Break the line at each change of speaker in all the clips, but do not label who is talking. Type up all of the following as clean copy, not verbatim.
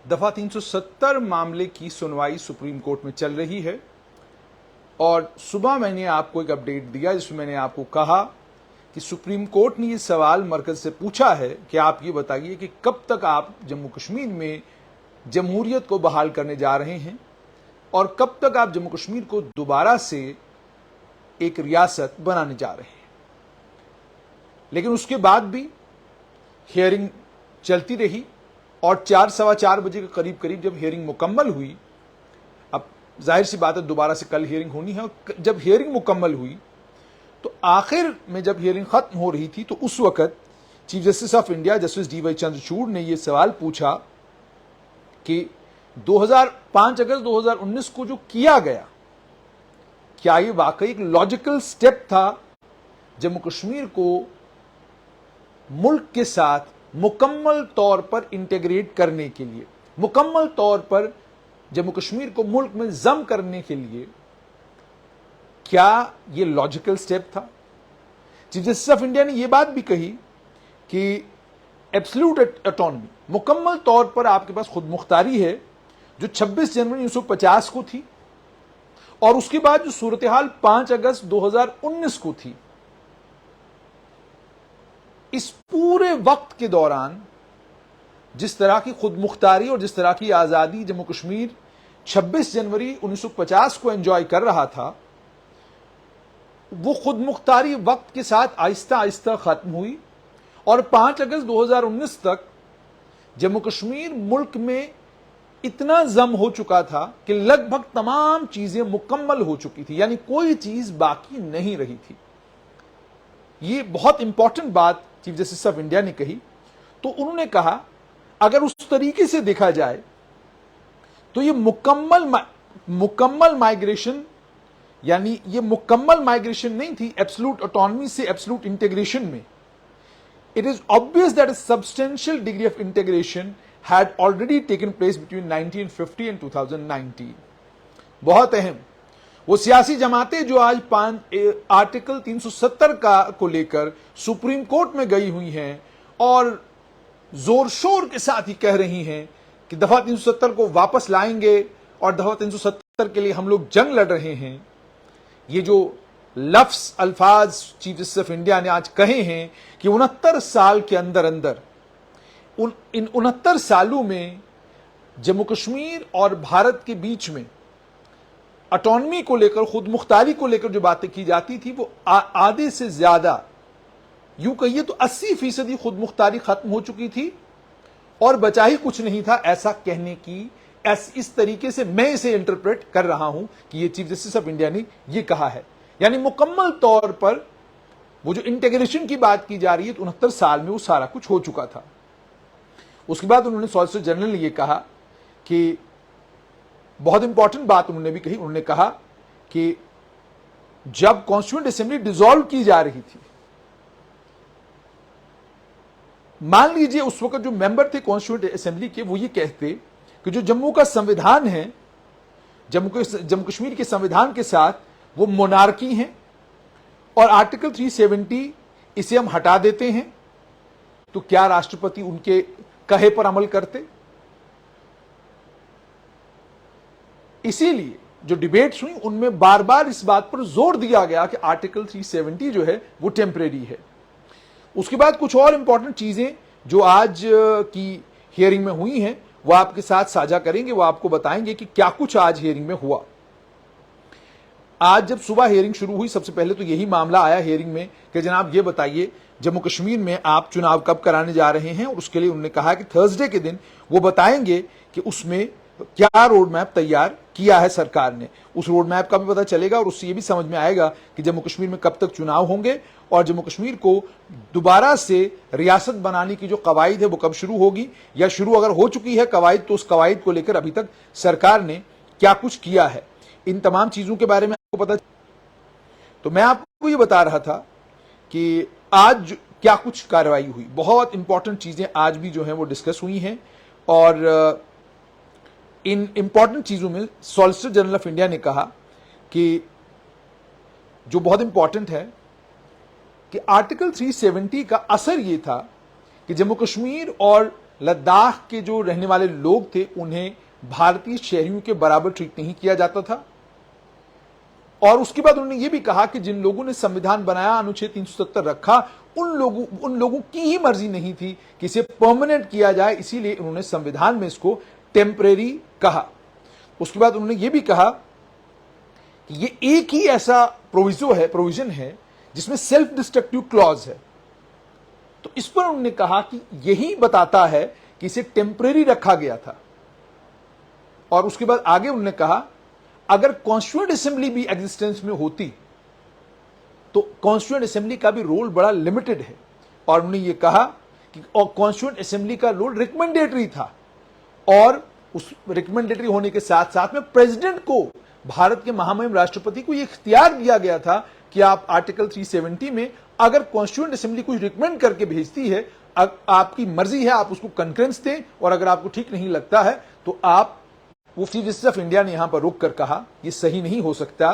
दफा 370 मामले की सुनवाई सुप्रीम कोर्ट में चल रही है और सुबह मैंने आपको एक अपडेट दिया जिसमें मैंने आपको कहा कि सुप्रीम कोर्ट ने ये सवाल मरकज से पूछा है कि आप ये बताइए कि कब तक आप जम्मू कश्मीर में जमहूरियत को बहाल करने जा रहे हैं और कब तक आप जम्मू कश्मीर को दोबारा से एक रियासत बनाने जा रहे हैं। लेकिन उसके बाद भी हियरिंग चलती रही और 4-4:15 बजे के करीब करीब जब हियरिंग मुकम्मल हुई, अब जाहिर सी बात है दोबारा से कल हियरिंग होनी है, और जब हियरिंग मुकम्मल हुई तो आखिर में जब हियरिंग खत्म हो रही थी तो उस वक्त chief justice of India justice D Y Chandrachud ने यह सवाल पूछा कि 5 अगस्त 2019 को जो किया गया, क्या यह वाकई एक लॉजिकल स्टेप था जम्मू कश्मीर को मुल्क के साथ मुकम्मल तौर पर इंटीग्रेट करने के लिए, मुकम्मल तौर पर जम्मू कश्मीर को मुल्क में जम करने के लिए, क्या यह लॉजिकल स्टेप था? चीफ जस्टिस ऑफ इंडिया ने यह बात भी कही कि एब्सोल्यूट ऑटोनॉमी, मुकम्मल तौर पर आपके पास खुद मुख्तारी है, जो 26 जनवरी 1950 को थी और उसके बाद जो सूरत हाल 5 अगस्त 2019 को थी, इस पूरे वक्त के दौरान जिस तरह की खुद मुख्तारी और जिस तरह की आजादी जम्मू कश्मीर 26 जनवरी 1950 को एंजॉय कर रहा था, वो खुद मुख्तारी वक्त के साथ आहिस्ता आहिस्ता खत्म हुई और 5 अगस्त 2019 तक जम्मू कश्मीर मुल्क में इतना जम हो चुका था कि लगभग तमाम चीजें मुकम्मल हो चुकी थी, यानी कोई चीज बाकी नहीं रही थी। ये बहुत इंपॉर्टेंट बात चीफ जस्टिस ऑफ इंडिया ने कही। तो उन्होंने कहा अगर उस तरीके से देखा जाए तो ये मुकम्मल माइग्रेशन, यानी ये मुकम्मल माइग्रेशन नहीं थी एब्सोल्यूट ऑटोनॉमी से एब्सोल्यूट इंटीग्रेशन में। It is obvious that a substantial degree of integration had already taken place between 1950 and 2019। बहुत अहम, वो सियासी जमातें जो आज आर्टिकल 370 को लेकर सुप्रीम कोर्ट में गई हुई हैं और जोर शोर के साथ ही कह रही हैं कि दफा 370 को वापस लाएंगे और दफा 370 के लिए हम लोग जंग लड़ रहे हैं, ये जो लफ्ज अल्फाज चीफ जस्टिस ऑफ इंडिया ने आज कहे हैं कि 69 साल के अंदर अंदर, इन 69 सालों में जम्मू कश्मीर और भारत के बीच में ऑटोनॉमी को लेकर, खुद मुख्तारी को लेकर जो बातें की जाती थी वो आधे से ज्यादा, यूं कहिए तो 80% खुद मुख्तारी खत्म हो चुकी थी और बचा ही कुछ नहीं था, ऐसा कहने की, इस तरीके से मैं इसे इंटरप्रेट कर रहा हूं कि ये चीफ जस्टिस ऑफ इंडिया ने ये कहा है। यानी मुकम्मल तौर पर वो जो इंटीग्रेशन की बात की जा रही है, 69 साल में वो सारा कुछ हो चुका था। उसके बाद उन्होंने सॉलिसिटर जनरल ने यह कहा कि बहुत इंपॉर्टेंट बात उन्होंने भी कही, उन्होंने कहा कि जब कॉन्स्टिट्यूएंट असेंबली डिसॉल्व की जा रही थी, मान लीजिए उस वक्त जो मेंबर थे कॉन्स्टिट्यूएंट असेंबली के, वो ये कहते कि जो जम्मू का संविधान है, जम्मू कश्मीर के संविधान के साथ वो मोनार्की है और आर्टिकल 370 इसे हम हटा देते हैं, तो क्या राष्ट्रपति उनके कहे पर अमल करते? इसीलिए जो डिबेट्स हुई उनमें बार बार इस बात पर जोर दिया गया कि आर्टिकल 370 जो है वो टेम्परेरी है। उसके बाद कुछ और इंपॉर्टेंट चीजें जो आज की हियरिंग में हुई हैं वो आपके साथ साझा करेंगे, वो आपको बताएंगे कि क्या कुछ आज हियरिंग में हुआ। आज जब सुबह हियरिंग शुरू हुई, सबसे पहले तो यही मामला आया हियरिंग में कि जनाब ये बताइए जम्मू कश्मीर में आप चुनाव कब कराने जा रहे हैं, और उसके लिए उन्होंने कहा कि थर्सडे के दिन वो बताएंगे कि उसमें क्या रोड मैप तैयार किया है सरकार ने। उस रोड मैप का भी पता चलेगा और उससे ये भी समझ में आएगा कि जम्मू कश्मीर में कब तक चुनाव होंगे और जम्मू कश्मीर को दोबारा से रियासत बनाने की जो कवायद है वो कब शुरू होगी, या शुरू अगर हो चुकी है कवायद तो उस कवायद को लेकर अभी तक सरकार ने क्या कुछ किया है। इन तमाम चीजों के बारे में आपको पता। तो मैं आपको ये बता रहा था कि आज क्या कुछ कार्रवाई हुई, बहुत इंपॉर्टेंट चीजें आज भी जो हैं वो डिस्कस हुई हैं और इन इंपॉर्टेंट चीजों में सॉलिसिटर जनरल ऑफ इंडिया ने कहा कि जो बहुत इंपॉर्टेंट है कि आर्टिकल 370 का असर यह था कि जम्मू कश्मीर और लद्दाख के जो रहने वाले लोग थे उन्हें भारतीय शहरियों के बराबर ट्रीट नहीं किया जाता था। और उसके बाद उन्होंने यह भी कहा कि जिन लोगों ने संविधान बनाया, अनुच्छेद 370 रखा, उन लोगों की ही मर्जी नहीं थी कि इसे परमानेंट किया जाए, इसीलिए उन्होंने संविधान में इसको टेम्परेरी कहा। उसके बाद उन्होंने यह भी कहा कि ये एक ही ऐसा प्रोविजन है जिसमें सेल्फ डिस्ट्रक्टिव क्लॉज है। तो इस पर उन्होंने कहा कि यही बताता है कि इसे टेम्परेरी रखा गया था। और उसके बाद आगे उन्होंने कहा अगर कॉन्स्टिट्यूएंट असेंबली भी एग्जिस्टेंस में होती तो कॉन्स्टिट्यूएंट असेंबली का भी रोल बड़ा लिमिटेड है। और उन्होंने ये कहा कि कॉन्स्टिट्यूएंट असेंबली का रोल रिकमेंडेटरी था, और उस रिकमेंडेटरी होने के साथ साथ में प्रेसिडेंट को, भारत के महामहिम राष्ट्रपति को यह इख्तियार दिया गया था कि आप आर्टिकल 370 में अगर कॉन्स्टिट्यूएंट असेंबली कुछ रिकमेंड करके भेजती है, आपकी मर्जी है, आप उसको कंकरेंस दें, और अगर आपको ठीक नहीं लगता है तो आप, वो चीफ जस्टिस ऑफ इंडिया ने यहां पर रुक कर कहा यह सही नहीं हो सकता,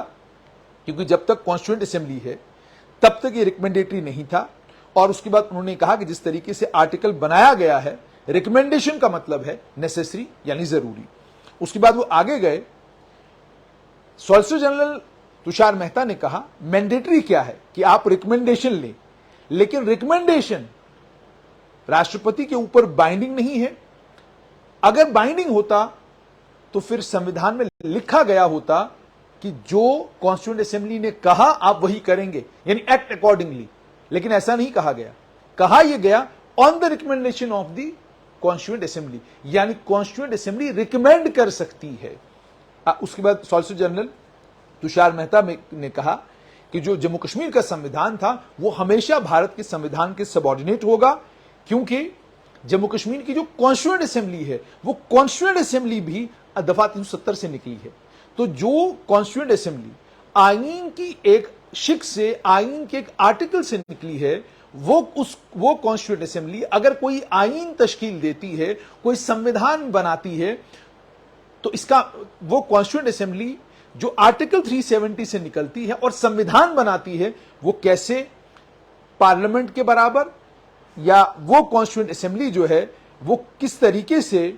क्योंकि जब तक कॉन्स्टिट्यूएंट असेंबली है तब तक ये रिकमेंडेटरी नहीं था। और उसके बाद उन्होंने कहा कि जिस तरीके से आर्टिकल बनाया गया है, रिकमेंडेशन का मतलब है नेसेसरी यानी जरूरी। उसके बाद वो आगे गए, सॉलिसिटर जनरल तुषार मेहता ने कहा मैंडेटरी क्या है कि आप रिकमेंडेशन लें, लेकिन रिकमेंडेशन राष्ट्रपति के ऊपर बाइंडिंग नहीं है। अगर बाइंडिंग होता तो फिर संविधान में लिखा गया होता कि जो कॉन्स्टिट्यूएंट असेंबली ने कहा आप वही करेंगे, यानी एक्ट अकॉर्डिंगली, लेकिन ऐसा नहीं कहा गया। कहा यह गया on the recommendation of the constituent assembly, यानी कॉन्स्टिट्यूएंट असेंबली रिकमेंड कर सकती है। उसके बाद सॉलिसिटर जनरल तुषार मेहता ने कहा कि जो जम्मू कश्मीर का संविधान था वो हमेशा भारत के संविधान के सबऑर्डिनेट होगा, क्योंकि जम्मू कश्मीर की जो कॉन्स्टिट्यूएंट असेंबली है वो कॉन्स्टिट्यूएंट असेंबली भी दफा 370 से निकली है। तो जो कॉन्स्टिट्यूएंट असेंबली आईन की एक शिक से, आईन के एक आर्टिकल से निकली है, वो कॉन्स्टिट्यूएंट असेंबली अगर कोई आईन तश्कील देती है, कोई संविधान बनाती है, तो इसका वो कॉन्स्टिट्यूएंट असेंबली जो आर्टिकल 370 से निकलती है और संविधान बनाती है, वो कैसे पार्लियामेंट के बराबर, या वो कॉन्स्टिट्यूएंट असेंबली जो है वो किस तरीके से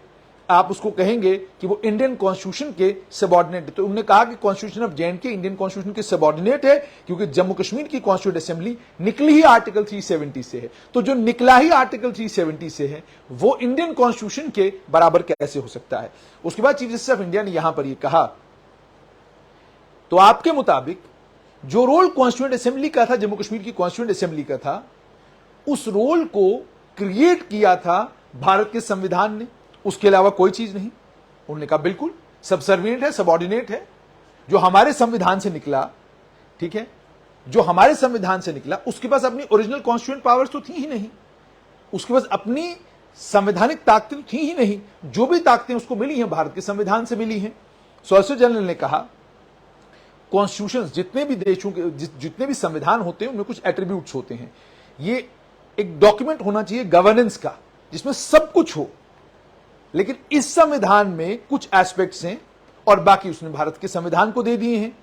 आप उसको कहेंगे कि वो इंडियन कॉन्स्टिट्यूशन के सबऑर्डिनेट है। तो उन्होंने कहा कि constitution of J&K Indian constitution के सबऑर्डिनेट है, क्योंकि जम्मू कश्मीर की कॉन्स्टिट्यूएंट असेंबली निकली ही आर्टिकल 370 से है। तो जो निकला ही आर्टिकल 370 से है वो इंडियन कॉन्स्टिट्यूशन के बराबर कैसे हो सकता है। उसके बाद चीफ जस्टिस ऑफ इंडिया ने यहां पर यह कहा, तो आपके मुताबिक जो रोल कॉन्स्टिट्यूएंट असेंबली का था, जम्मू कश्मीर की कॉन्स्टिट्यूएंट असेंबली का था, उस रोल को क्रिएट किया था भारत के संविधान ने, उसके अलावा कोई चीज नहीं। उन्होंने कहा बिल्कुल सबसर्विएंट है, सबऑर्डिनेट है, जो हमारे संविधान से निकला, ठीक है, जो हमारे संविधान से निकला, उसके पास अपनी ओरिजिनल कॉन्स्टिट्यूएंट पावर्स तो थी ही नहीं, उसके पास अपनी संवैधानिक ताकतें थी ही नहीं। जो भी ताकतें उसको मिली हैं भारत के संविधान से मिली हैं। सॉलिसिटर जनरल ने कहा कॉन्स्टिट्यूशन, जितने भी देशों के जितने भी संविधान होते हैं उनमें कुछ एट्रीब्यूट्स होते हैं। ये एक डॉक्यूमेंट होना चाहिए गवर्नेंस का, जिसमें सब कुछ हो, लेकिन इस संविधान में कुछ एस्पेक्ट्स हैं और बाकी उसने भारत के संविधान को दे दिए हैं।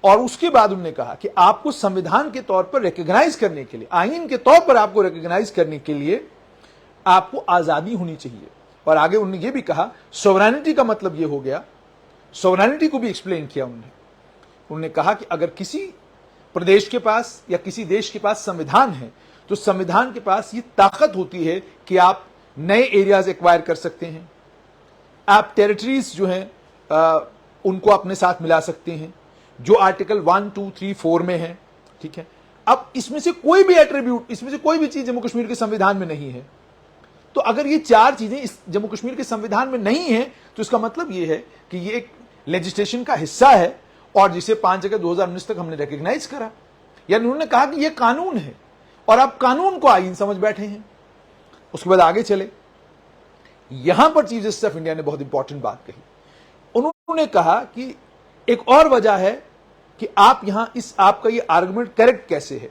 और उसके बाद उन्होंने कहा कि आपको संविधान के तौर पर रिकॉग्नाइज करने के लिए, आईन के तौर पर आपको रिकॉग्नाइज करने के लिए आपको आजादी होनी चाहिए। और आगे उन्होंने यह भी कहा सोवरेनिटी का मतलब यह हो गया, सोवरेनिटी को भी एक्सप्लेन किया उन्होंने कहा कि अगर किसी प्रदेश के पास या किसी देश के पास संविधान है तो संविधान के पास ये ताकत होती है कि आप नए एरियाज एक्वायर कर सकते हैं, आप टेरिटरीज जो हैं उनको अपने साथ मिला सकते हैं, जो आर्टिकल 1, 2, 3, 4 में है, ठीक है। अब इसमें से कोई भी एट्रीब्यूट, इसमें से कोई भी चीज जम्मू कश्मीर के संविधान में नहीं है। तो अगर ये चार चीजें इस जम्मू कश्मीर के संविधान में नहीं है तो इसका मतलब ये है कि ये एक लेजिस्लेशन का हिस्सा है, और जिसे 5 अगस्त 2019 तक हमने रिकॉग्नाइज करा। यानी उन्होंने कहा कि यह कानून है और आप कानून को आईन समझ बैठे हैं। उसके बाद आगे चले, यहां पर चीफ जस्टिस ऑफ इंडिया ने बहुत इंपॉर्टेंट बात कही। उन्होंने कहा कि एक और वजह है कि आप यहां आपका ये आर्गुमेंट करेक्ट कैसे है।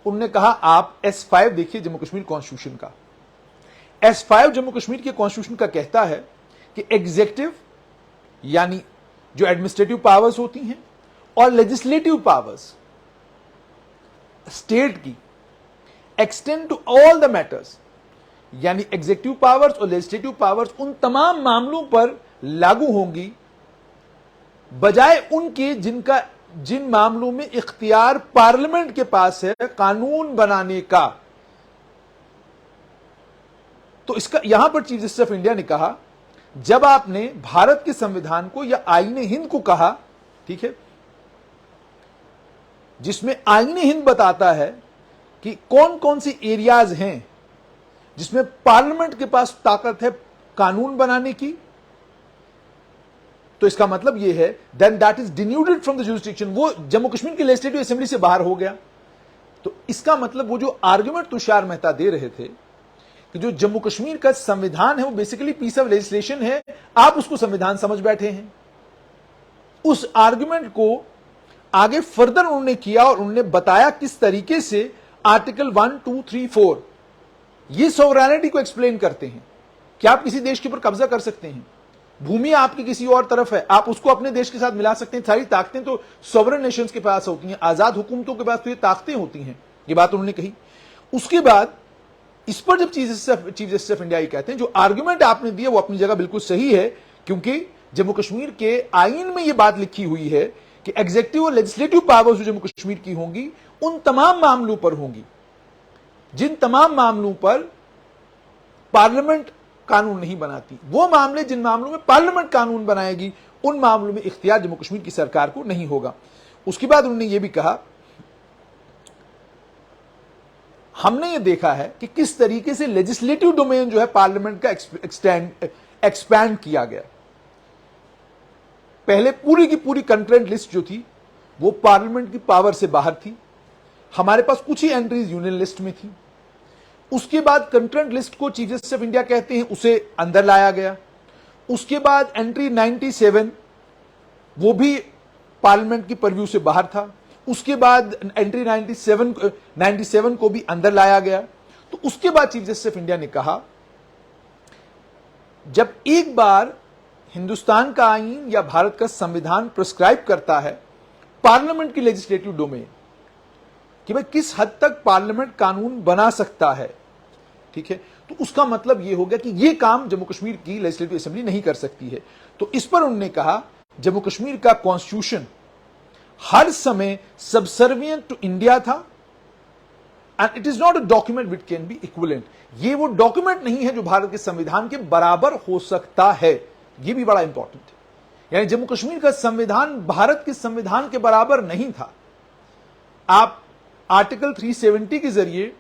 उन्होंने कहा आप S5 देखिए जम्मू कश्मीर कॉन्स्टिट्यूशन का। S5 जम्मू कश्मीर के कॉन्स्टिट्यूशन का कहता है कि एग्जीक्यूटिव यानी जो एडमिनिस्ट्रेटिव पावर्स होती हैं और लेजिस्लेटिव पावर्स स्टेट की extend to all the matters यानी एग्जीक्यूटिव पावर्स और लेजिस्लेटिव पावर्स उन तमाम मामलों पर लागू होंगी बजाय उनके जिन मामलों में इख्तियार पार्लियामेंट के पास है कानून बनाने का। तो इसका यहां पर चीफ जस्टिस ऑफ इंडिया ने कहा, जब आपने भारत के संविधान को या आईने हिंद को कहा, ठीक है, जिसमें आईने हिंद बताता है कि कौन कौन सी एरियाज हैं जिसमें पार्लियामेंट के पास ताकत है कानून बनाने की, तो इसका मतलब यह है then that is denuded from the jurisdiction, वो जम्मू कश्मीर की लेजिस्लेटिव असेंबली से बाहर हो गया। तो इसका मतलब वो जो आर्गुमेंट तुषार मेहता दे रहे थे कि जो जम्मू कश्मीर का संविधान है वो बेसिकली पीस ऑफ लेजिस्लेशन है, आप उसको संविधान समझ बैठे हैं, उस आर्गुमेंट को आगे फर्दर उन्होंने किया और उन्होंने बताया किस तरीके से आर्टिकल 1, 2, 3, 4 ये सॉवरेनिटी को एक्सप्लेन करते हैं कि आप किसी देश के ऊपर कब्जा कर सकते हैं, भूमि आपकी किसी और तरफ है, आप उसको अपने देश के साथ मिला सकते हैं। सारी ताकतें तो सॉवरेन नेशंस के पास होती हैं, आजाद हुकूमतों के पास तो ये ताकतें होती हैं, ये बात उन्होंने कही। उसके बाद इस पर जब चीफ जस्टिस ऑफ इंडिया कहते हैं जो आर्गुमेंट आपने दिया वो अपनी जगह बिल्कुल सही है, क्योंकि जम्मू कश्मीर के आईन में यह बात लिखी हुई है कि एग्जीक्यूटिव और लेजिस्लेटिव पावर्स जो जम्मू कश्मीर की होंगी उन तमाम मामलों पर होंगी जिन तमाम मामलों पर पार्लियामेंट कानून नहीं बनाती। वो मामले जिन मामलों में पार्लियामेंट कानून बनाएगी उन मामलों में इख्तियार जम्मू कश्मीर की सरकार को नहीं होगा। उसके बाद उन्होंने ये भी कहा, हमने ये देखा है कि किस तरीके से लेजिस्लेटिव डोमेन जो है पार्लियामेंट का एक्सपैंड किया गया। पहले पूरी की पूरी कंटेंट लिस्ट जो थी वो पार्लियामेंट की पावर से बाहर थी, हमारे पास कुछ ही एंट्रीज यूनियन लिस्ट में थी। उसके बाद कंटेंट लिस्ट को चीफ जस्टिस ऑफ इंडिया कहते हैं उसे अंदर लाया गया। उसके बाद एंट्री 97 वो भी पार्लियामेंट की परव्यू से बाहर था। उसके बाद एंट्री 97 को भी अंदर लाया गया। तो उसके बाद चीफ जस्टिस ऑफ इंडिया ने कहा, जब एक बार हिंदुस्तान का आईन या भारत का संविधान प्रिस्क्राइब करता है पार्लियामेंट की लेजिस्लेटिव डोमेन कि भाई किस हद तक पार्लियामेंट कानून बना सकता है, ठीक है, तो उसका मतलब यह हो गया कि यह काम जम्मू कश्मीर की लेजिस्लेटिव असेंबली नहीं कर सकती है। तो इस पर उन्होंने कहा जम्मू कश्मीर का कॉन्स्टिट्यूशन हर समय सबसर्विएंट टू इंडिया था and it is not a document which can be equivalent. ये वो डॉक्यूमेंट नहीं है जो भारत के संविधान के बराबर हो सकता है, ये भी बड़ा इंपॉर्टेंट है। यानी जम्मू कश्मीर का संविधान भारत के संविधान के बराबर नहीं था। आप आर्टिकल 370 के जरिए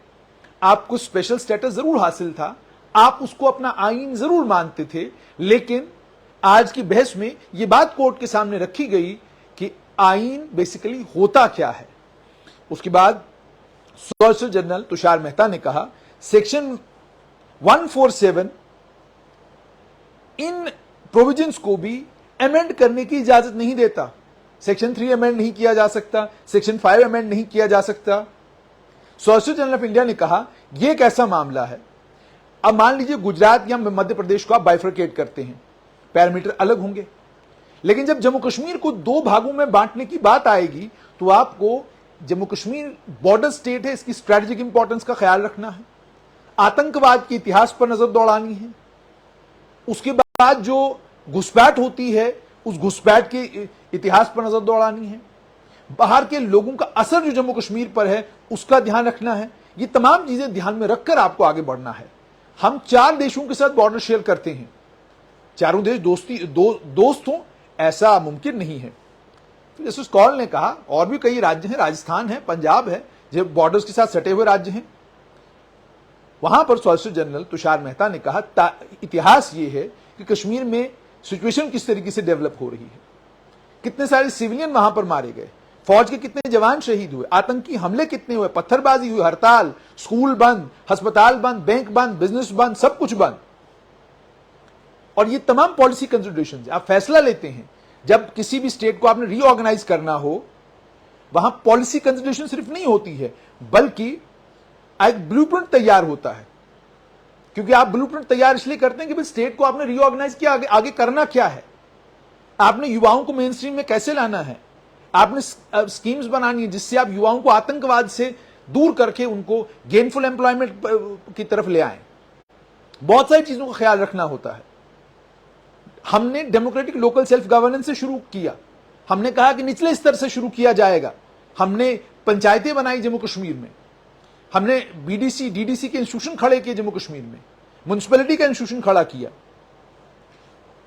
आपको स्पेशल स्टेटस जरूर हासिल था, आप उसको अपना आईन जरूर मानते थे, लेकिन आज की बहस में यह बात कोर्ट के सामने रखी गई कि आईन बेसिकली होता क्या है। उसके बाद सॉलिसिटर जनरल तुषार मेहता ने कहा सेक्शन 147 इन प्रोविजंस को भी अमेंड करने की इजाजत नहीं देता। सेक्शन 3 अमेंड नहीं किया जा सकता, सेक्शन 5 अमेंड नहीं किया जा सकता। सॉलिसिटर जनरल ऑफ इंडिया ने कहा यह एक ऐसा मामला है, अब मान लीजिए गुजरात या मध्य प्रदेश को आप बाइफरकेट करते हैं, पैरामीटर अलग होंगे, लेकिन जब जम्मू कश्मीर को दो भागों में बांटने की बात आएगी तो आपको जम्मू कश्मीर बॉर्डर स्टेट है, इसकी स्ट्रेटेजिक इंपॉर्टेंस का ख्याल रखना है, आतंकवाद के इतिहास पर नजर दौड़ानी है, उसके बाद जो घुसपैठ होती है उस घुसपैठ के इतिहास पर नजर दौड़ानी है, बाहर के लोगों का असर जो जम्मू कश्मीर पर है उसका ध्यान रखना है। ये तमाम चीजें ध्यान में रखकर आपको आगे बढ़ना है। हम 4 देशों के साथ बॉर्डर शेयर करते हैं, चारों देश दोस्त हों ऐसा मुमकिन नहीं है। तो जस्टिस कौल ने कहा और भी कई राज्य हैं, राजस्थान है, पंजाब है, जो बॉर्डर्स के साथ सटे हुए राज्य हैं, वहां पर सॉलिसिटर जनरल तुषार मेहता ने कहा इतिहास ये है कि कश्मीर में सिचुएशन किस तरीके से डेवलप हो रही है, कितने सारे सिविलियन वहां पर मारे गए, फौज के कितने जवान शहीद हुए, आतंकी हमले कितने हुए, पत्थरबाजी हुई, हड़ताल, स्कूल बंद, अस्पताल बंद, बैंक बंद, बिजनेस बंद, सब कुछ बंद। और ये तमाम पॉलिसी कंसिडरेशंस आप फैसला लेते हैं जब किसी भी स्टेट को आपने रीऑर्गेनाइज करना हो, वहां पॉलिसी कंसिडरेशन सिर्फ नहीं होती है बल्कि एक ब्लूप्रिंट तैयार होता है। क्योंकि आप ब्लूप्रिंट तैयार इसलिए करते हैं कि भाई स्टेट को आपने रीऑर्गेनाइज किया, आगे करना क्या है, आपने युवाओं को मेन स्ट्रीम में कैसे लाना है, आपने स्कीम्स बनानी है जिससे आप युवाओं को आतंकवाद से दूर करके उनको गेनफुल एम्प्लॉयमेंट की तरफ ले आए। बहुत सारी चीजों का ख्याल रखना होता है। हमने डेमोक्रेटिक लोकल सेल्फ गवर्नेंस से शुरू किया, हमने कहा कि निचले स्तर से शुरू किया जाएगा। हमने पंचायतें बनाई जम्मू कश्मीर में, हमने बीडीसी डीडीसी के इंस्टीट्यूशन खड़े किए जम्मू कश्मीर में, म्युनिसिपैलिटी का इंस्टीट्यूशन खड़ा किया।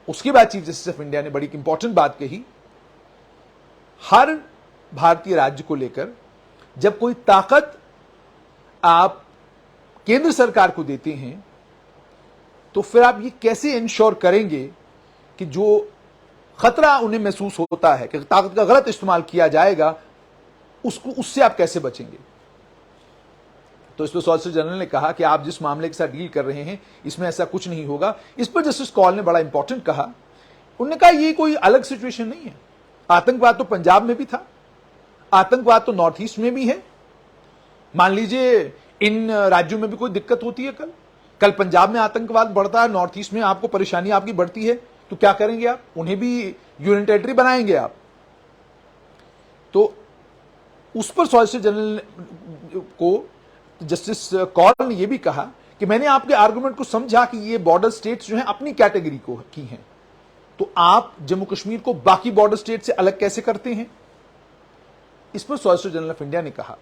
उसके बाद चीफ जस्टिस ऑफ इंडिया ने बड़ी इंपॉर्टेंट बात कही, हर भारतीय राज्य को लेकर जब कोई ताकत आप केंद्र सरकार को देते हैं तो फिर आप ये कैसे इंश्योर करेंगे कि जो खतरा उन्हें महसूस होता है कि ताकत का गलत इस्तेमाल किया जाएगा, उससे आप कैसे बचेंगे। तो इस पर सॉलिसिटर जनरल ने कहा कि आप जिस मामले के साथ डील कर रहे हैं इसमें ऐसा कुछ नहीं होगा। इस पर जस्टिस कौल ने बड़ा इंपॉर्टेंट कहा, उन्होंने कहा ये कोई अलग सिचुएशन नहीं है, आतंकवाद तो पंजाब में भी था, आतंकवाद तो नॉर्थ ईस्ट में भी है। मान लीजिए इन राज्यों में भी कोई दिक्कत होती है, कल पंजाब में आतंकवाद बढ़ता है, नॉर्थ ईस्ट में आपको परेशानी आपकी बढ़ती है, तो क्या करेंगे आप? उन्हें भी यूनियन टेरिटरी बनाएंगे आप? तो उस पर सॉलिसिटर जनरल को जस्टिस कौल ने यह भी कहा कि मैंने आपके आर्गुमेंट को समझा कि ये बॉर्डर स्टेट्स जो हैं अपनी कैटेगरी को की हैं, तो आप जम्मू कश्मीर को बाकी बॉर्डर स्टेट से अलग कैसे करते हैं? इस पर सॉलिसिटर जनरल ऑफ इंडिया ने कहा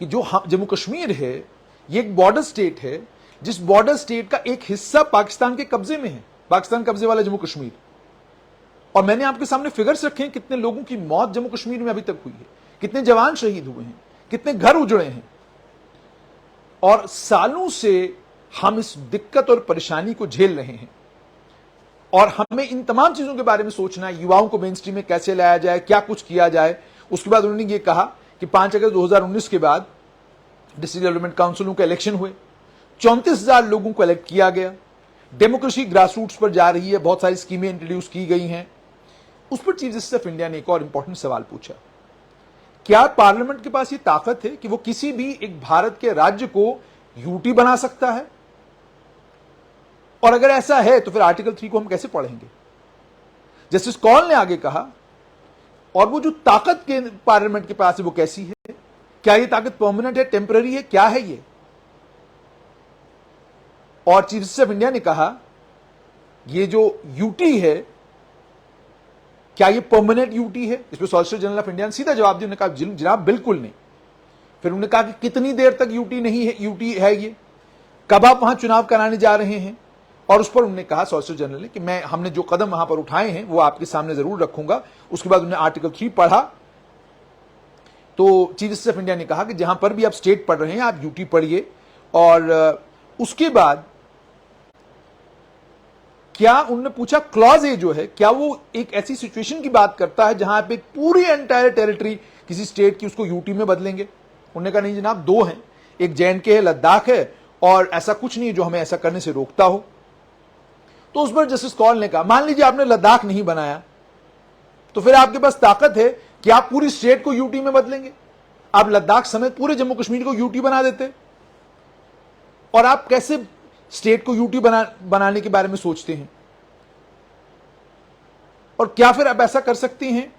कि जो जम्मू कश्मीर है ये एक बॉर्डर स्टेट है, जिस बॉर्डर स्टेट का एक हिस्सा पाकिस्तान के कब्जे में है, पाकिस्तान कब्जे वाला जम्मू कश्मीर। और मैंने आपके सामने फिगर्स रखे हैं कितने लोगों की मौत जम्मू कश्मीर में अभी तक हुई है, कितने जवान शहीद हुए हैं, कितने घर उजड़े हैं। और सालों से हम इस दिक्कत और परेशानी को झेल रहे हैं और हमें इन तमाम चीजों के बारे में सोचना है, युवाओं को मेन स्ट्रीम में कैसे लाया जाए, क्या कुछ किया जाए। उसके बाद उन्होंने ये कहा कि 5 अगस्त 2019 के बाद डिस्ट्रिक्ट डेवलपमेंट काउंसिलों के इलेक्शन हुए, 34,000 लोगों को इलेक्ट किया गया, डेमोक्रेसी ग्रास रूट्स पर जा रही है, बहुत सारी स्कीमें इंट्रोड्यूस की गई हैं। उस पर चीफ जस्टिस ऑफ इंडिया ने एक और इंपॉर्टेंट सवाल पूछा, क्या पार्लियामेंट के पास ये ताकत है कि वो किसी भी एक भारत के राज्य को यूटी बना सकता है? और अगर ऐसा है तो फिर आर्टिकल 3 को हम कैसे पढ़ेंगे? जस्टिस कौल ने आगे कहा, और वो जो ताकत के पार्लियामेंट के पास है वो कैसी है? क्या ये ताकत परमानेंट है, टेम्पररी है, क्या है ये? और चीफ जस्टिस ऑफ इंडिया ने कहा, ये जो यूटी है क्या ये परमानेंट यूटी है? इस पर सॉलिसिटर जनरल ऑफ इंडिया ने सीधा जवाब दिया, उन्होंने कहा जनाब बिल्कुल नहीं। फिर उन्होंने कहा कि कितनी देर तक यूटी नहीं है, यूटी है ये, कब आप वहां चुनाव कराने जा रहे हैं? और उस पर उन्होंने कहा सॉलिसिटर जनरल ने कि हमने जो कदम वहां पर उठाए हैं वो आपके सामने जरूर रखूंगा। उसके बाद उन्होंने आर्टिकल 3 पढ़ा, तो चीफ जस्टिस ऑफ इंडिया ने कहा कि जहां पर भी आप स्टेट पढ़ रहे हैं आप यूटी पढ़िए। और उसके बाद क्या उन्होंने पूछा, क्लॉज ए जो है क्या वो एक ऐसी सिचुएशन की बात करता है जहां आप एक पूरी एंटायर टेरिटरी किसी स्टेट की उसको यूटी में बदलेंगे? उन्होंने कहा नहीं जनाब, 2 हैं, एक JNK है, लद्दाख है, और ऐसा कुछ नहीं है जो हमें ऐसा करने से रोकता हो। तो उस पर जस्टिस कौल ने कहा, मान लीजिए आपने लद्दाख नहीं बनाया, तो फिर आपके पास ताकत है कि आप पूरी स्टेट को यूटी में बदलेंगे? आप लद्दाख समेत पूरे जम्मू कश्मीर को यूटी बना देते, और आप कैसे स्टेट को यूटी बनाने के बारे में सोचते हैं? और क्या फिर आप ऐसा कर सकते हैं?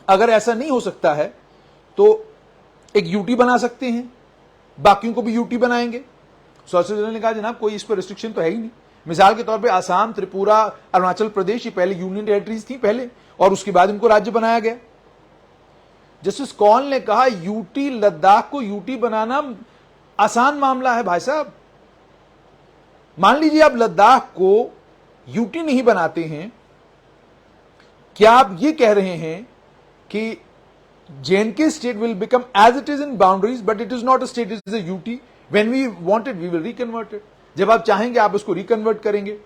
अगर ऐसा नहीं हो सकता है तो एक यूटी बना सकते हैं, बाकियों को भी यूटी बनाएंगे। सॉलिसिटर जनरल ने कहा जनाब कोई इस पर रिस्ट्रिक्शन तो है ही नहीं। मिसाल के तौर पे आसाम, त्रिपुरा, अरुणाचल प्रदेश ये पहले यूनियन टेरिटरीज थी पहले, और उसके बाद इनको राज्य बनाया गया। जस्टिस कौल ने कहा यूटी, लद्दाख को यूटी बनाना आसान मामला है भाई साहब। मान लीजिए आप लद्दाख को यूटी नहीं बनाते हैं, क्या आप ये कह रहे हैं कि JNK state will become as it is in boundaries, but it is not a state, it is a UT. When we want it, we will reconvert it. जब आप चाहेंगे आप उसको रिकन्वर्ट करेंगे।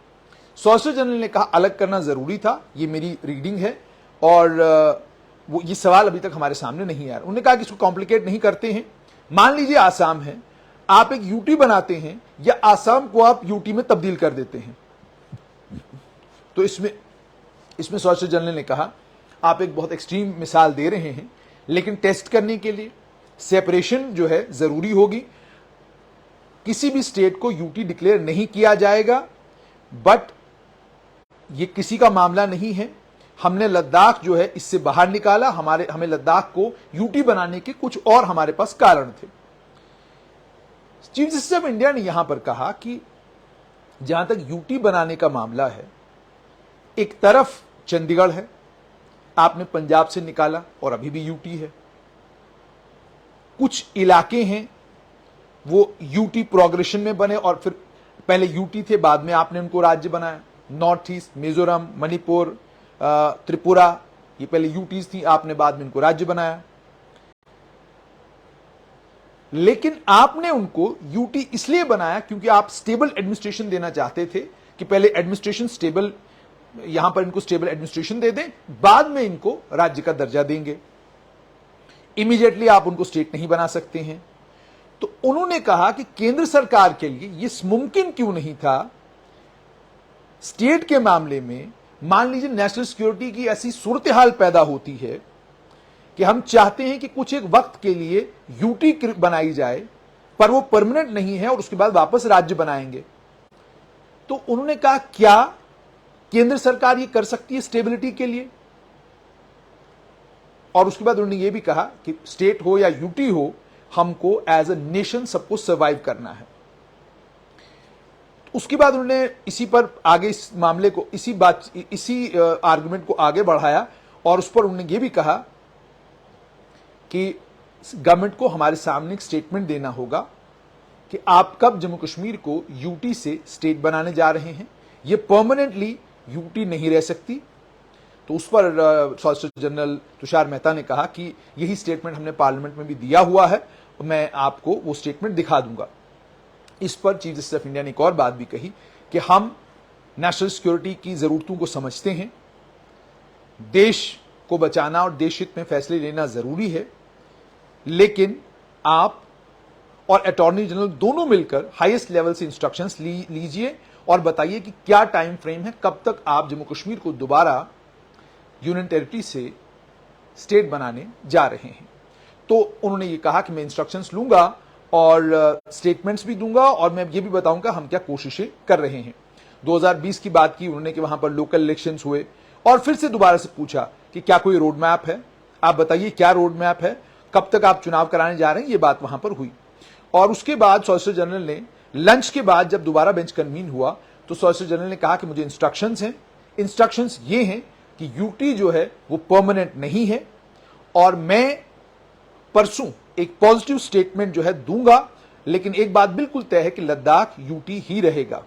सॉलिसिटर जनरल ने कहा अलग करना जरूरी था, ये मेरी रीडिंग है, और वो ये सवाल अभी तक हमारे सामने नहीं आया। उन्होंने कहा कि इसको कॉम्प्लिकेट नहीं करते हैं। मान लीजिए आसाम है, आप एक यूटी बनाते हैं या आसाम को आप यूटी में तब्दील कर देते हैं, तो इसमें सॉलिसिटर जनरल ने कहा आप एक बहुत एक्सट्रीम मिसाल दे रहे हैं, लेकिन टेस्ट करने के लिए सेपरेशन जो है जरूरी होगी। किसी भी स्टेट को यूटी डिक्लेयर नहीं किया जाएगा, बट ये किसी का मामला नहीं है। हमने लद्दाख जो है इससे बाहर निकाला, हमें लद्दाख को यूटी बनाने के कुछ और हमारे पास कारण थे। चीफ जस्टिस ऑफ इंडिया ने यहां पर कहा कि जहां तक यूटी बनाने का मामला है, एक तरफ चंडीगढ़ है, आपने पंजाब से निकाला और अभी भी यूटी है। कुछ इलाके हैं वो यूटी प्रोग्रेशन में बने और फिर पहले यूटी थे, बाद में आपने उनको राज्य बनाया। नॉर्थ ईस्ट, मिजोरम, मणिपुर, त्रिपुरा, ये पहले यूटीज थी, आपने बाद में इनको राज्य बनाया। लेकिन आपने उनको यूटी इसलिए बनाया क्योंकि आप स्टेबल एडमिनिस्ट्रेशन देना चाहते थे कि पहले एडमिनिस्ट्रेशन स्टेबल, यहां पर इनको स्टेबल एडमिनिस्ट्रेशन दे दें, बाद में इनको राज्य का दर्जा देंगे। इमीडिएटली आप उनको स्टेट नहीं बना सकते हैं। तो उन्होंने कहा कि केंद्र सरकार के लिए यह मुमकिन क्यों नहीं था स्टेट के मामले में। मान लीजिए नेशनल सिक्योरिटी की ऐसी सूरत हाल पैदा होती है कि हम चाहते हैं कि कुछ एक वक्त के लिए यूटी बनाई जाए, पर वो परमानेंट नहीं है और उसके बाद वापस राज्य बनाएंगे। तो उन्होंने कहा क्या केंद्र सरकार ये कर सकती है स्टेबिलिटी के लिए? और उसके बाद उन्होंने ये भी कहा कि स्टेट हो या यूटी हो, हमको एज अ नेशन सबको सर्वाइव करना है। उसके बाद उन्होंने इसी पर आगे इस मामले को, इसी आर्गुमेंट को आगे बढ़ाया और उस पर उन्होंने ये भी कहा कि गवर्नमेंट को हमारे सामने एक स्टेटमेंट देना होगा कि आप कब जम्मू कश्मीर को यूटी से स्टेट बनाने जा रहे हैं। ये परमानेंटली यूटी नहीं रह सकती। तो उस पर सॉलिसिटर जनरल तुषार मेहता ने कहा कि यही स्टेटमेंट हमने पार्लियामेंट में भी दिया हुआ है, मैं आपको वो स्टेटमेंट दिखा दूंगा। इस पर चीफ जस्टिस ऑफ इंडिया ने एक और बात भी कही कि हम नेशनल सिक्योरिटी की जरूरतों को समझते हैं, देश को बचाना और देश हित में फैसले लेना जरूरी है, लेकिन आप और अटॉर्नी जनरल दोनों मिलकर हाईएस्ट लेवल से इंस्ट्रक्शंस लीजिए और बताइए कि क्या टाइम फ्रेम है, कब तक आप जम्मू कश्मीर को दोबारा यूनियन टेरिटरी से स्टेट बनाने जा रहे हैं। तो उन्होंने ये कहा कि मैं इंस्ट्रक्शंस लूंगा और स्टेटमेंट्स भी दूंगा और मैं ये भी बताऊंगा हम क्या कोशिशें कर रहे हैं। 2020 की बात की उन्होंने कि वहां पर लोकल इलेक्शंस हुए और फिर से दोबारा से पूछा कि क्या कोई रोड मैप है, आप बताइए क्या रोड मैप है, कब तक आप चुनाव कराने जा रहे हैं। ये बात वहां पर हुई और उसके बाद सॉलिसिटर जनरल ने लंच के बाद जब दोबारा बेंच कन्वीन हुआ तो सॉलिसिटर जनरल ने कहा कि मुझे इंस्ट्रक्शंस हैं, इंस्ट्रक्शंस ये हैं कि यूटी जो है वो परमानेंट नहीं है और मैं परसों एक पॉजिटिव स्टेटमेंट जो है दूंगा, लेकिन एक बात बिल्कुल तय है कि लद्दाख यूटी ही रहेगा।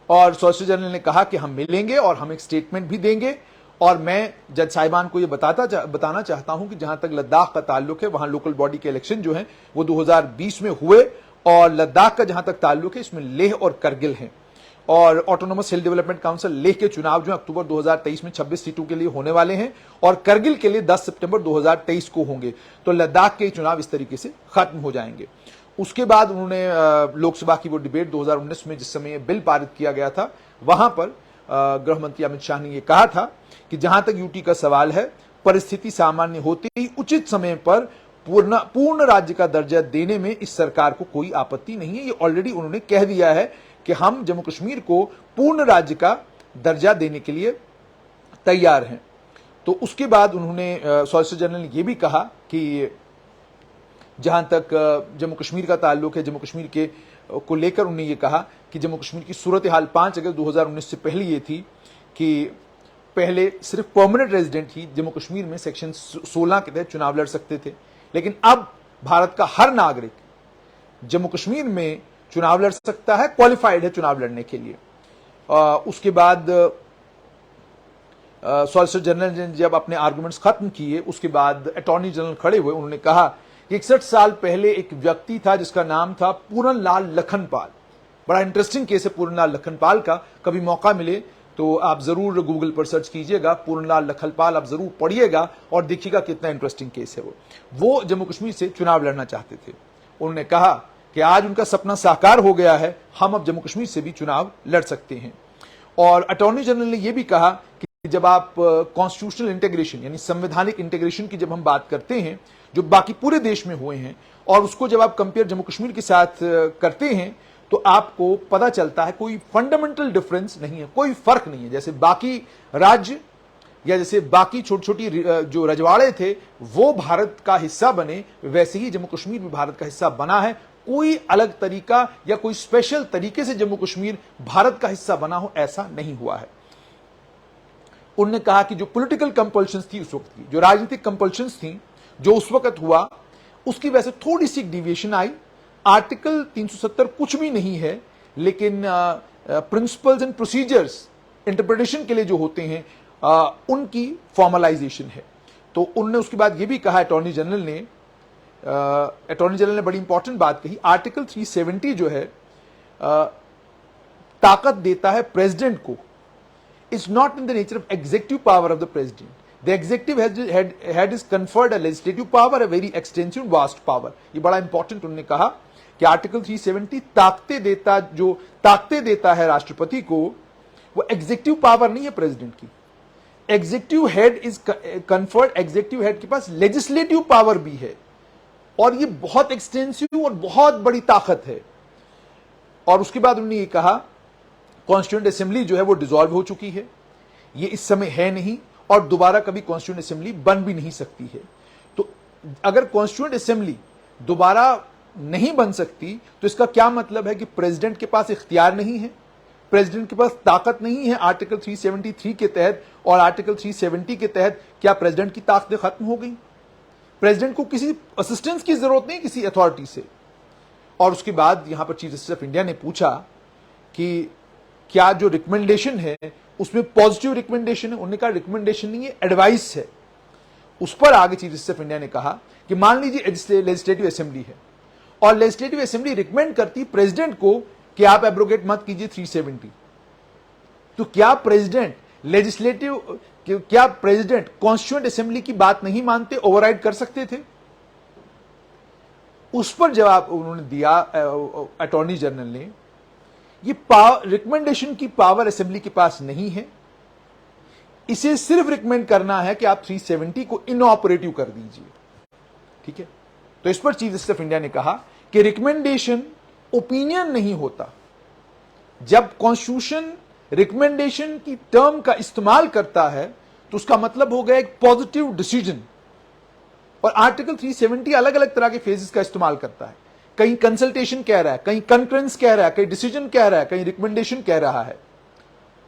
और सॉलिसिटर जनरल ने कहा कि हम मिलेंगे और हम एक स्टेटमेंट भी देंगे और मैं जज साहिबान को यह बताना चाहता हूं कि जहां तक लद्दाख का ताल्लुक है वहां लोकल बॉडी के इलेक्शन जो है वो 2020 में हुए और लद्दाख का जहां तक ताल्लुक है इसमें लेह और करगिल है और ऑटोनोमस हिल डेवलपमेंट काउंसिल लेह के चुनाव जो है अक्टूबर 2023 में 26 सीटों के लिए होने वाले हैं और करगिल के लिए 10 सितंबर 2023 को होंगे। तो लद्दाख के चुनाव इस तरीके से खत्म हो जाएंगे। उसके बाद उन्होंने लोकसभा की वो डिबेट 2019 में जिस समय बिल पारित किया गया था वहां पर गृह मंत्री अमित शाह ने यह कहा था कि जहां तक यूटी का सवाल है, परिस्थिति सामान्य होते ही उचित समय पर पूर्ण राज्य का दर्जा देने में इस सरकार को कोई आपत्ति नहीं है। ये ऑलरेडी उन्होंने कह दिया है कि हम जम्मू कश्मीर को पूर्ण राज्य का दर्जा देने के लिए तैयार हैं। तो उसके बाद उन्होंने सॉलिसिटर जनरल ने यह भी कहा कि जहां तक जम्मू कश्मीर का ताल्लुक है, जम्मू कश्मीर के को लेकर उन्होंने ये कहा कि जम्मू कश्मीर की सूरत हाल 5 अगस्त 2019 से पहले ये थी कि पहले सिर्फ परमानेंट रेजिडेंट ही जम्मू कश्मीर में सेक्शन 16 के तहत चुनाव लड़ सकते थे, लेकिन अब भारत का हर नागरिक जम्मू कश्मीर में चुनाव लड़ सकता है, क्वालिफाइड है चुनाव लड़ने के लिए। उसके बाद सॉलिसिटर जनरल ने जब अपने आर्गुमेंट्स खत्म किए उसके बाद अटॉर्नी जनरल खड़े हुए, उन्होंने कहा कि 61 साल पहले एक व्यक्ति था जिसका नाम था पूरनलाल लखनपाल। बड़ा इंटरेस्टिंग केस है पूरनलाल लखनपाल का, कभी मौका मिले तो आप जरूर गूगल पर सर्च कीजिएगा पूरनलाल लखनपाल, आप जरूर पढ़िएगा और देखिएगा कितना इंटरेस्टिंग केस है। वो जम्मू कश्मीर से चुनाव लड़ना चाहते थे। उन्होंने कहा कि आज उनका सपना साकार हो गया है, हम अब जम्मू कश्मीर से भी चुनाव लड़ सकते हैं। और अटॉर्नी जनरल ने यह भी कहा कि जब आप कॉन्स्टिट्यूशनल इंटीग्रेशन यानी संवैधानिक इंटीग्रेशन की जब हम बात करते हैं जो बाकी पूरे देश में हुए हैं और उसको जब आप कंपेयर जम्मू कश्मीर के साथ करते हैं तो आपको पता चलता है कोई फंडामेंटल डिफरेंस नहीं है, कोई फर्क नहीं है। जैसे बाकी राज्य या जैसे बाकी छोटी छोटी जो रजवाड़े थे वो भारत का हिस्सा बने, वैसे ही जम्मू कश्मीर भी भारत का हिस्सा बना है, कोई अलग तरीका या कोई स्पेशल तरीके से जम्मू कश्मीर भारत का हिस्सा बना हो, ऐसा नहीं हुआ है। उन्होंने कहा कि जो पॉलिटिकल कंपल्शंस थी उस वक्त की, जो राजनीतिक कंपल्शंस थी जो उस वक्त हुआ, उसकी वजह से थोड़ी सी डिविएशन आई। आर्टिकल 370 कुछ भी नहीं है, लेकिन प्रिंसिपल्स एंड प्रोसीजर्स इंटरप्रिटेशन के लिए जो होते हैं उनकी फॉर्मलाइजेशन है। तो उन्होंने उसके बाद ये भी कहा, अटॉर्नी जनरल ने बड़ी इंपॉर्टेंट बात कही, आर्टिकल 370 जो है ताकत देता है प्रेसिडेंट को, it's not in the nature of executive power of the president. The executive had is conferred a legislative power, a very extensive vast power. ये बड़ा इंपॉर्टेंट उन्होंने कहा कि आर्टिकल 370 ताकते देता है राष्ट्रपति को, वो एग्जीक्यूटिव पावर नहीं है प्रेसिडेंट की। Executive head is conferred, executive head के पास लेजिस्लेटिव पावर भी है, और ये बहुत एक्सटेंसिव और बहुत बड़ी ताकत है। और उसके बाद उन्होंने ये कहा, कॉन्स्टिट्यूएंट असेंबली जो है वो डिसॉल्व हो चुकी है, ये इस समय है नहीं, और दोबारा कभी कॉन्स्टिट्यूएंट असेंबली बन भी नहीं सकती है। तो अगर कॉन्स्टिट्यूएंट असेंबली दोबारा नहीं बन सकती, तो इसका क्या मतलब है कि प्रेसिडेंट के पास इख्तियार नहीं है, प्रेसिडेंट के पास ताकत नहीं है आर्टिकल 373 के तहत। और आर्टिकल 370 के तहत क्या प्रेसिडेंट की ताकतें खत्म हो गई? प्रेसिडेंट को किसी असिस्टेंस की जरूरत नहीं किसी अथॉरिटी से। और उसके बाद यहां पर चीफ जस्टिस ऑफ इंडिया ने पूछा कि क्या जो रिकमेंडेशन है उसमें पॉजिटिव रिकमेंडेशन है? उन्होंने कहा रिकमेंडेशन नहीं है, एडवाइस है। उस पर आगे चीफ जस्टिस ऑफ इंडिया ने कहा कि मान लीजिए लेजिस्लेटिव असेंबली है और लेजिस्लेटिव असेंबली रिकमेंड करती प्रेसिडेंट को कि आप एब्रोगेट मत कीजिए 370, तो क्या प्रेसिडेंट कॉन्स्टिट्यूएंट असेंबली की बात नहीं मानते, ओवरराइड कर सकते थे? उस पर जवाब उन्होंने दिया अटॉर्नी जनरल ने, ये रिकमेंडेशन की पावर असेंबली के पास नहीं है, इसे सिर्फ रिकमेंड करना है कि आप 370 को इनऑपरेटिव कर दीजिए। ठीक है, तो इस पर चीफ जस्टिस ऑफ इंडिया ने कहा कि रिकमेंडेशन ओपिनियन नहीं होता। जब कॉन्स्टिट्यूशन रिकमेंडेशन की टर्म का इस्तेमाल करता है तो उसका मतलब हो गया एक पॉजिटिव डिसीजन। और आर्टिकल 370 अलग अलग तरह के फेजेस का इस्तेमाल करता है, कहीं कंसल्टेशन कह रहा है, कहीं कंकरेंस कह रहा है, कहीं डिसीजन कह रहा है, कहीं रिकमेंडेशन कह रहा है।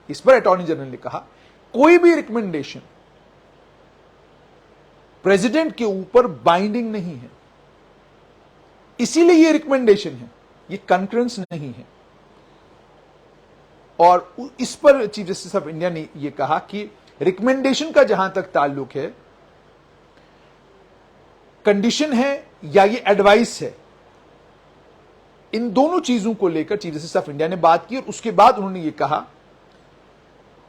इस पर अटॉर्नी जनरल ने कहा कोई भी रिकमेंडेशन प्रेसिडेंट के ऊपर बाइंडिंग नहीं है, इसीलिए यह रिकमेंडेशन है, यह कंकरेंस नहीं है। और इस पर चीफ जस्टिस ऑफ इंडिया ने यह कहा कि रिकमेंडेशन का जहां तक ताल्लुक है, कंडीशन है या ये एडवाइस है, इन दोनों चीजों को लेकर चीफ जस्टिस ऑफ इंडिया ने बात की। और उसके बाद उन्होंने ये कहा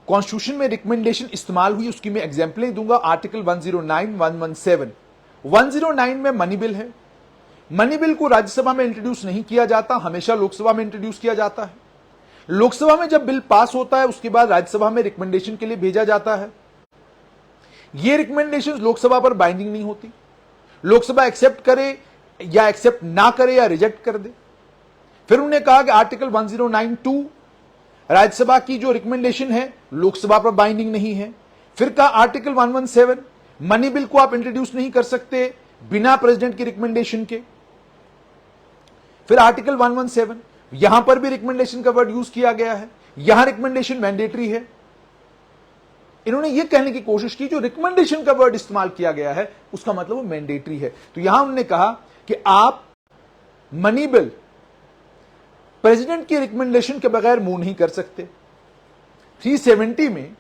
कॉन्स्टिट्यूशन में रिकमेंडेशन इस्तेमाल हुई, उसकी मैं एग्जांपलें दूंगा। आर्टिकल 109, 117, 109 में मनी बिल है। मनी बिल को राज्यसभा में इंट्रोड्यूस नहीं किया जाता, हमेशा लोकसभा में इंट्रोड्यूस किया जाता है। लोकसभा में जब बिल पास होता है उसके बाद राज्यसभा में रिकमेंडेशन के लिए भेजा जाता है। ये रिकमेंडेशन लोकसभा पर बाइंडिंग नहीं होती, लोकसभा एक्सेप्ट करे या एक्सेप्ट ना करे या रिजेक्ट कर दे। फिर उन्होंने कहा कि आर्टिकल 1092 राज्यसभा की जो रिकमेंडेशन है लोकसभा पर बाइंडिंग नहीं है। फिर कहा आर्टिकल 117 मनी बिल को आप इंट्रोड्यूस नहीं कर सकते बिना प्रेसिडेंट की रिकमेंडेशन के। फिर आर्टिकल 117 यहां पर भी रिकमेंडेशन का वर्ड यूज किया गया है, यहां रिकमेंडेशन मैंडेटरी है। इन्होंने यह कहने की कोशिश की जो रिकमेंडेशन का वर्ड इस्तेमाल किया गया है उसका मतलब वो मैंडेटरी है। तो यहां उन्होंने कहा कि आप मनी बिल प्रेसिडेंट की रिकमेंडेशन के बगैर मूव नहीं कर सकते। 370 में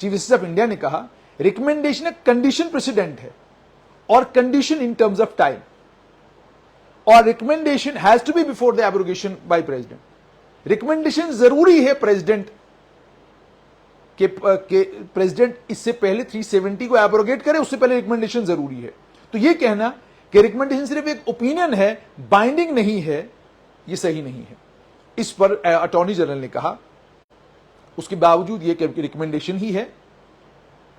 चीफ जस्टिस ऑफ इंडिया ने कहा रिकमेंडेशन एक कंडीशन प्रेसिडेंट है और condition in terms of time, और recommendation has to be before the abrogation by president. Recommendation जरूरी है प्रेसिडेंट के प्रेसिडेंट इससे पहले 370 को एब्रोगेट करे, उससे पहले रिकमेंडेशन जरूरी है। तो यह कहना कि रिकमेंडेशन सिर्फ एक ओपिनियन है, बाइंडिंग नहीं है, यह सही नहीं है। इस पर अटॉर्नी जनरल ने कहा उसके बावजूद यह रिकमेंडेशन ही है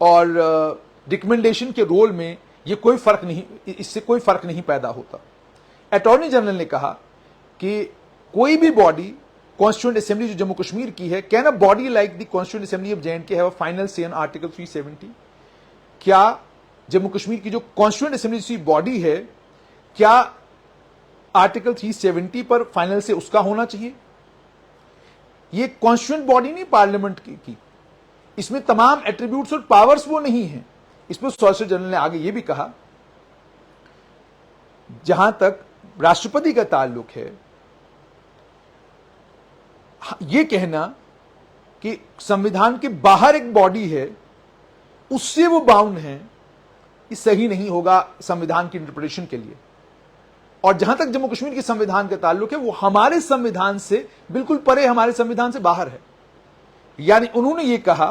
और रिकमेंडेशन के रोल में यह कोई फर्क नहीं, इससे कोई फर्क नहीं पैदा होता। अटॉर्नी जनरल ने कहा कि कोई भी बॉडी कॉन्स्टिट्यूएंट असेंबली जो जम्मू कश्मीर की है, can a body like the constituent assembly of J&K have a final से ऑन आर्टिकल 370? क्या जम्मू कश्मीर की जो कॉन्स्टिट्यूएंट असेंबली बॉडी है, क्या आर्टिकल 370 पर फाइनल से उसका होना चाहिए। ये कॉन्स्टिट्यूएंट बॉडी नहीं पार्लियामेंट की, इसमें तमाम एट्रीब्यूट्स और पावर्स वो नहीं है। इसमें सॉलिसिटर जनरल ने आगे ये भी कहा, जहां तक राष्ट्रपति का ताल्लुक है, यह कहना कि संविधान के बाहर एक बॉडी है उससे वो बाउंड है, ये सही नहीं होगा संविधान की इंटरप्रिटेशन के लिए। और जहां तक जम्मू कश्मीर के संविधान का ताल्लुक है, वो हमारे संविधान से बिल्कुल परे, हमारे संविधान से बाहर है। यानी उन्होंने ये कहा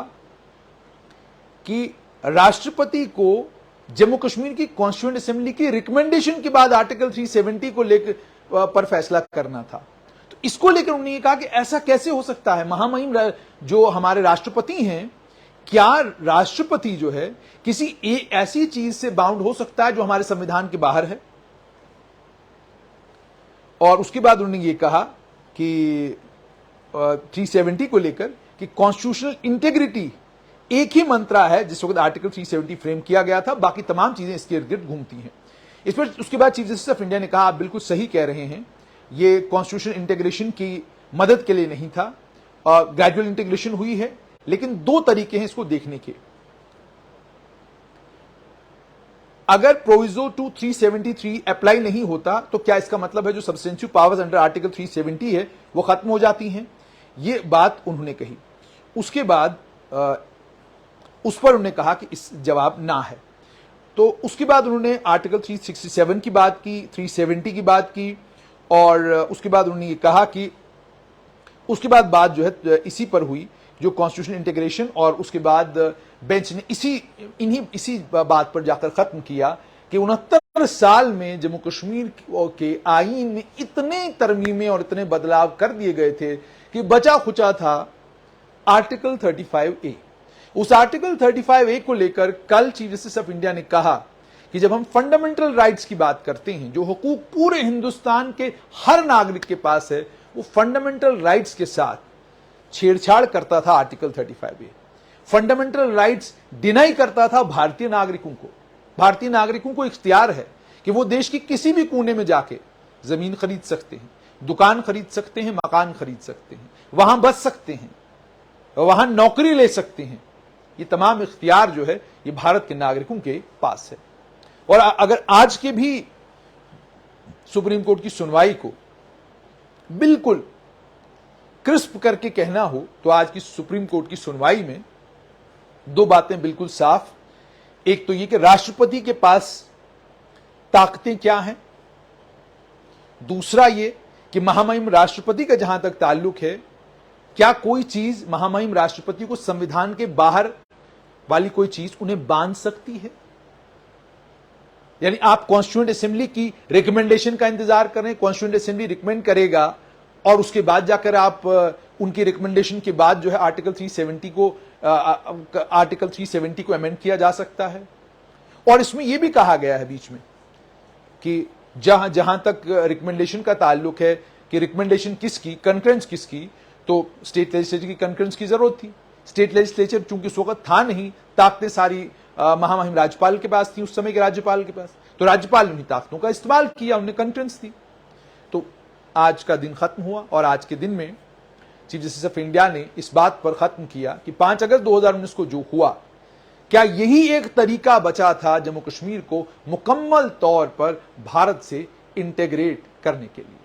कि राष्ट्रपति को जम्मू कश्मीर की कॉन्स्टिट्यूएंट असेंबली की रिकमेंडेशन के बाद आर्टिकल 370 को लेकर पर फैसला करना था। तो इसको लेकर उन्होंने ये कहा कि ऐसा कैसे हो सकता है, महामहिम जो हमारे राष्ट्रपति हैं, क्या राष्ट्रपति जो है किसी ऐसी चीज से बाउंड हो सकता है जो हमारे संविधान के बाहर है। और उसके बाद उन्होंने ये कहा कि 370 को लेकर कि कॉन्स्टिट्यूशनल इंटेग्रिटी एक ही मंत्रा है जिस वक्त आर्टिकल 370 फ्रेम किया गया था, बाकी तमाम चीजें इसके इर्द गिर्द घूमती हैं। इस पर उसके बाद चीफ जस्टिस ऑफ इंडिया ने कहा, आप बिल्कुल सही कह रहे हैं, ये कॉन्स्टिट्यूशनल इंटीग्रेशन की मदद के लिए नहीं था, ग्रेजुअल इंटीग्रेशन हुई है, लेकिन दो तरीके हैं इसको देखने के। अगर प्रोविजो टू 373 अप्लाई नहीं होता तो क्या इसका मतलब है जो सब्सटेंशियल पावर्स अंडर आर्टिकल 370 है वो खत्म हो जाती हैं? ये बात उन्होंने कही। उसके बाद उस पर उन्होंने कहा कि इस जवाब ना है। तो उसके बाद उन्होंने आर्टिकल 367 की बात की, 370 की बात की, और उसके बाद उन्होंने ये कहा कि उसके बाद बात जो है इसी पर हुई जो कॉन्स्टिट्यूशन इंटीग्रेशन, और उसके बाद बेंच ने इसी बात पर जाकर खत्म किया कि 69 साल में जम्मू कश्मीर के आईन में इतने तरमीमें और इतने बदलाव कर दिए गए थे कि बचा खुचा था आर्टिकल 35A। उस आर्टिकल 35A को लेकर कल चीफ जस्टिस ऑफ इंडिया ने कहा कि जब हम फंडामेंटल राइट्स की बात करते हैं, जो हुकूक पूरे हिंदुस्तान के हर नागरिक के पास है, वो फंडामेंटल राइट्स के साथ छेड़छाड़ करता था article 35A। Fundamental rights deny करता था भारतीय नागरिकों को। भारतीय नागरिकों को इख्तियार है कि वो देश की किसी भी कोने में जाके जमीन खरीद सकते हैं, दुकान खरीद सकते हैं, मकान खरीद सकते हैं, वहां बस सकते हैं, वहां नौकरी ले सकते हैं। ये तमाम इख्तियार जो है ये भारत के नागरिकों के पास है। और अगर आज के भी सुप्रीम कोर्ट की सुनवाई को बिल्कुल क्रिस्प करके कहना हो तो आज की सुप्रीम कोर्ट की सुनवाई में दो बातें बिल्कुल साफ। एक तो ये कि राष्ट्रपति के पास ताकतें क्या हैं, दूसरा ये कि महामहिम राष्ट्रपति का जहां तक ताल्लुक है, क्या कोई चीज महामहिम राष्ट्रपति को संविधान के बाहर वाली कोई चीज उन्हें बांध सकती है? यानी आप कॉन्स्टिट्यूएंट असेंबली की रिकमेंडेशन का इंतजार करें, कॉन्स्टिट्यूएंट असेंबली रिकमेंड करेगा और उसके बाद जाकर आप उनकी रिकमेंडेशन के बाद जो है आर्टिकल 370 को अमेंड किया जा सकता है। और इसमें यह भी कहा गया है बीच में कि जहां तक रिकमेंडेशन का ताल्लुक है कि रिकमेंडेशन किसकी, कंकरेंस किसकी, तो स्टेट लेजिस्लेचर की कंकरेंस की जरूरत थी। स्टेट लेजिस्लेचर चूंकि उस वक्त था नहीं, ताकतें सारी महामहिम राज्यपाल के पास थी, उस समय के राज्यपाल के पास, तो राज्यपाल ने उन्हीं ताकतों का इस्तेमाल किया, उन्हें कंकरेंस दी। तो आज का दिन खत्म हुआ और आज के दिन में चीफ जस्टिस ऑफ इंडिया ने इस बात पर खत्म किया कि 5 अगस्त 2019 को जो हुआ, क्या यही एक तरीका बचा था जम्मू कश्मीर को मुकम्मल तौर पर भारत से इंटीग्रेट करने के लिए।